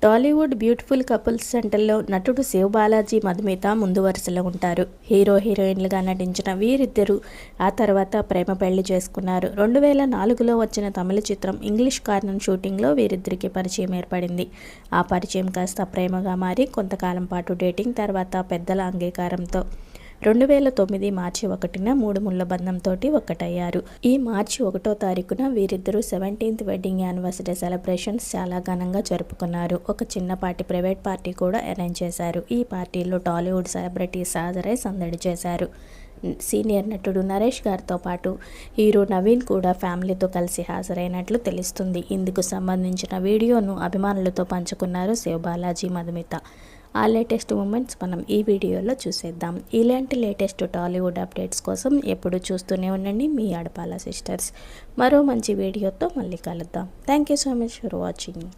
Tollywood beautiful couples సెంటర్లో నటుడు శివ్ బాలాజీ మధుమిత ముందు వరుసలో ఉంటారు. హీరో హీరోయిన్లుగా నటించిన వీరిద్దరూ ఆ తర్వాత ప్రేమ పెళ్లి చేసుకున్నారు. 2004లో వచ్చిన తమిళ చిత్రం ఇంగ్లీష్ కార్నర్ షూటింగ్లో వీరిద్దరికి పరిచయం ఏర్పడింది. ఆ పరిచయం కాస్త ప్రేమగా మారి కొంతకాలం పాటు డేటింగ్ తర్వాత పెద్దల అంగీకారంతో 2009 మార్చి 1న మూడు ముళ్ల బంధంతో ఒక్కటయ్యారు. ఈ మార్చి 1వ తారీఖున వీరిద్దరూ 17th వెడ్డింగ్ యానివర్సరీ సెలబ్రేషన్స్ చాలా ఘనంగా జరుపుకున్నారు. ఒక చిన్నపాటి ప్రైవేట్ పార్టీ కూడా అరేంజ్ చేశారు. ఈ పార్టీలో టాలీవుడ్ సెలబ్రిటీస్ హాజరై సందడి చేశారు. సీనియర్ నటుడు నరేష్ గారితో పాటు హీరో నవీన్ కూడా ఫ్యామిలీతో కలిసి హాజరైనట్లు తెలుస్తుంది. ఇందుకు సంబంధించిన వీడియోను అభిమానులతో పంచుకున్నారు శివ్ బాలాజీ మధుమిత. ఆ లేటెస్ట్ మూమెంట్స్ మనం ఈ వీడియోలో చూసేద్దాం. ఇలాంటి లేటెస్ట్ టాలీవుడ్ అప్డేట్స్ కోసం ఎప్పుడు చూస్తూనే ఉండండి మీ ఆడపాల సిస్టర్స్. మరో మంచి వీడియోతో మళ్ళీ కలుద్దాం. Thank you so much for watching.